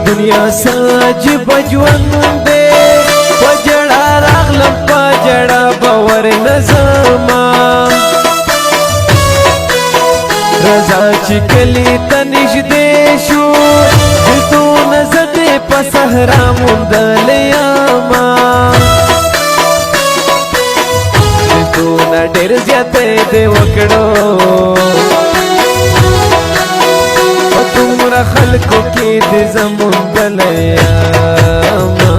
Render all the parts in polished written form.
دنیا ساج بجوان دے پجڑا راغلم پجڑا باور نظاما رضا چکلی تنش دیشو دلتو نزد پسہرا مندلیاما دلتو نڈر زیادے دے وکڑو تمرا خلقو کی دی زمون دلیاما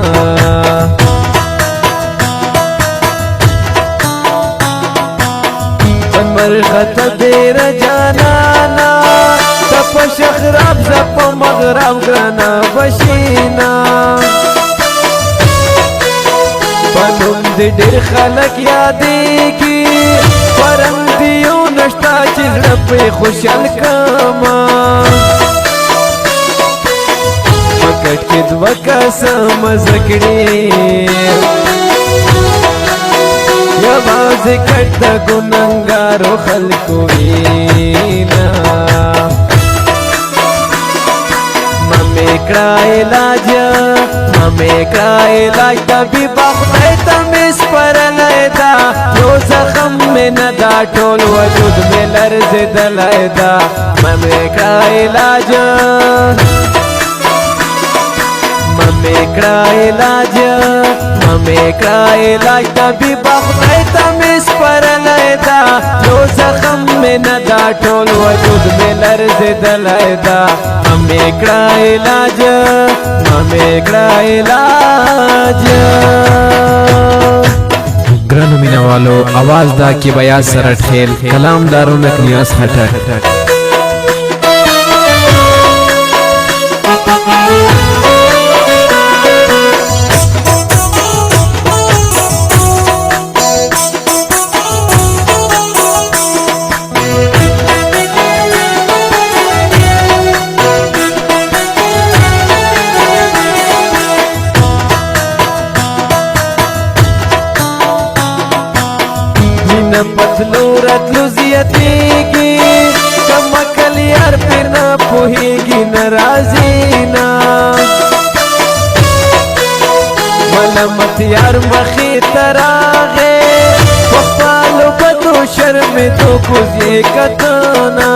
مرخت دیر جانانا تپ شخراب زپ مغرب گرانا بشینا پنم دی دیر خلق یادیگی پرم دیو نشتا چیز رپی خوشحال کاما مکٹ کی دوکا سامزکڑی یواز کٹ گننگارو خلقو وینا ممی کڑا علاج طبی بخدای تمیز پر لائدا یو زخم میں ندا ٹول وجود میں لرز دلائدا ممی کڑا علاج طبی بخدای تمیز پر لائدا یو زخم میں ندا ٹول وجود میں لرز دلائدا ممی کڑا علاج گرانو مینا والو آواز دا کی بیاز سرٹ خیل کلام دارو نک نیاز خٹک پتلو رتلو زیتیگی کم اکل یار پھر نہ پوہیگی نرازینا ملامت یار مخی تراغے وقالو بدو شرم تو کزی کتانا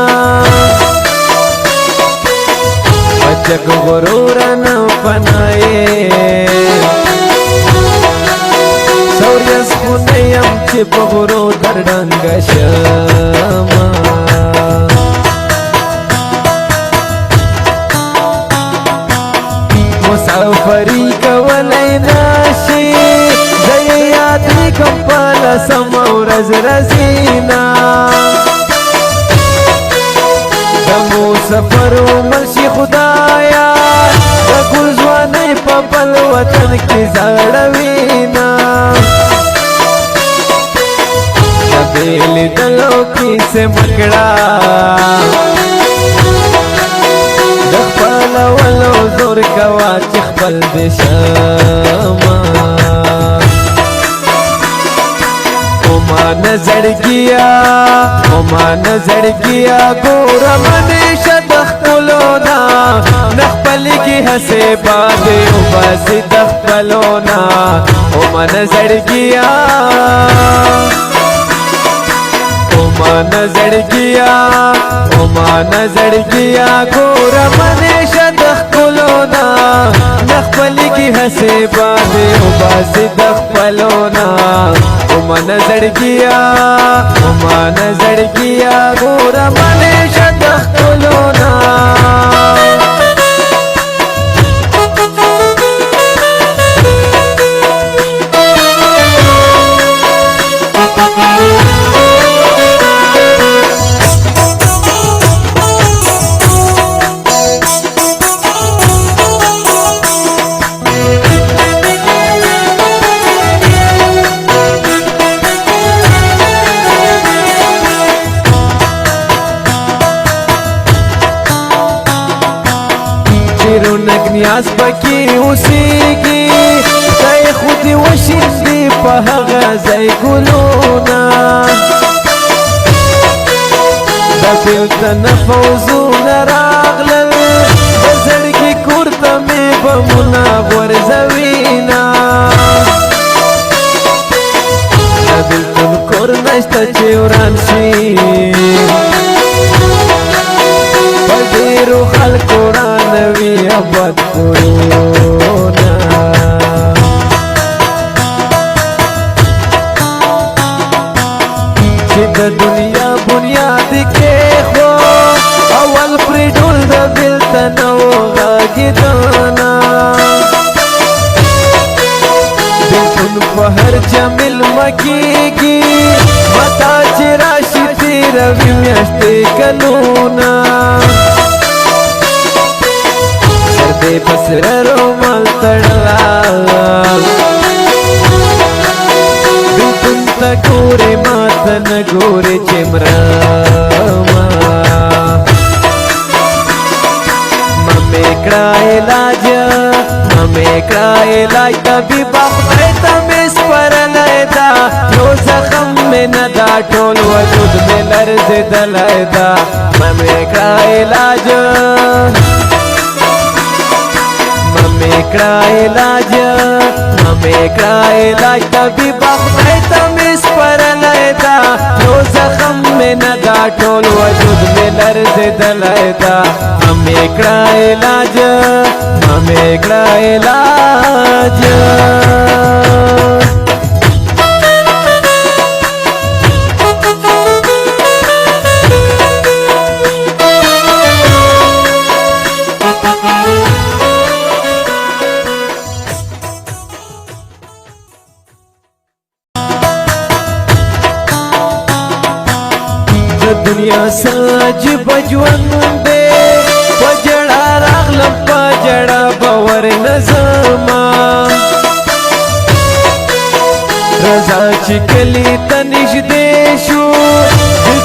بچک غرورنا پنائے سوریس خونیم چی پغرو دردنگ شما مسافری کولی ناشی زی یادی کم پالا سما و رز رزینا دمو سفر و ملشی خدایا دا گلزوانی پا پل وطن کی زاروینا دل دلو کی سے مکڑا دخپل ولو زور کوا چخپل دشاما اوما نظر گیا گورا منیش دخپلونا نخپل کی حسے بادے باسی دخپلونا اوما نظر گیا نظر گیا گورا منیش دخپلونا نخپل کی حسے بادے باسی دخپلونا اوما نظر گیا گورا منیش دخپلونا رونق نیاز پکی اوسیگی تای خودی وشیدی پا هغا زی گلونا دا بیلتا نفوزون راغلل بزرگی کورتا بمنا غورځوینا د بلتون کور نشته چې وران شي په ډېرو خلکو ورانوي ابد کورونه چې د دنیا بنیاد کېښود اول پرې ډول د بېلتن او غږېدنه بېلتون په هر چا مېلمه کېږي متا چې راشي تېروي میاشتې کلونه سر دې په سره رومال تړلا بېلتون ته ګورې ما ته نه ګورې چې مرمه مې کړه علاج طبیبه خدای ته مې سپارلی دا یو زخم مې نه دا ټول وجود مې لرزېدلی دا مې کړه علاج طبیبه خدای ته مې سپارلی دا یو زخم مې نه دا ټول وجود مې لرزېدلی دا مې کړه علاج دنیا ساج بجوان دے پجڑا راغلم پجڑا باور نظما رضا چکلی تنش دیشو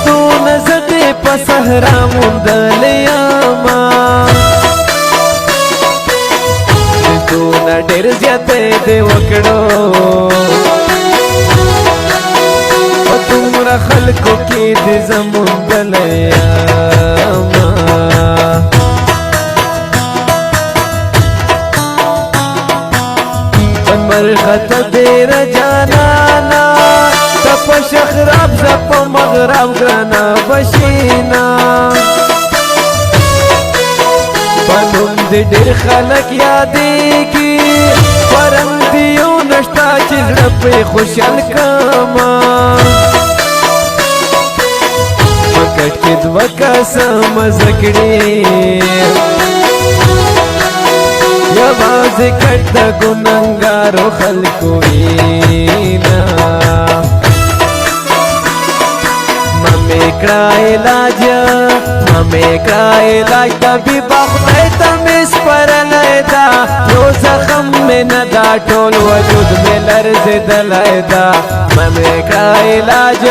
دو نزد پسہرا مندلیاما دو نڈر زیادے دے وکڑو تمرا خلقو کی دی زمون دلیاما مرخت دیر جانانا تپ شخراب زپ مغرب گرانا بشینا پنم دی دیر خلق یادیگی پرندیو نشتا چیز رپی خوشحال کاما مکٹ کی دوکا سمزکڑی یواز کٹ دا گننگارو خلقو اینا ممی کڑا علاج طبیبه خدای ته مې سپارلی دا یو زخم مې نه دا ټول وجود مې لرزېدلی دا ممی کړه علاج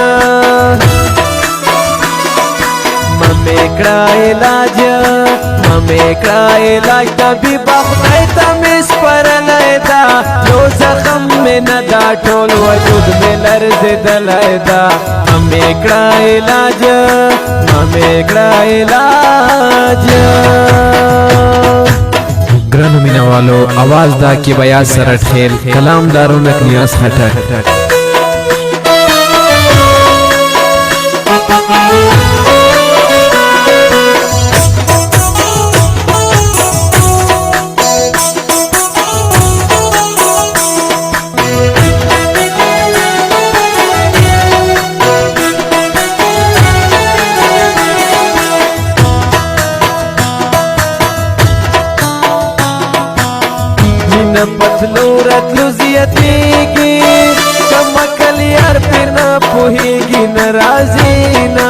طبیبه خدای ته مې سپارلی دا یو زخم مې نه دا ټول وجود مې لرزېدلی دا ممی کړه علاج ګرانو مینوالو आवाज دا کې بیا سره ټھیل کلام دارو نکنیاس هټک پتلو رتلو زیادیگی کم کل یار پر نا پوہیگی نرازینا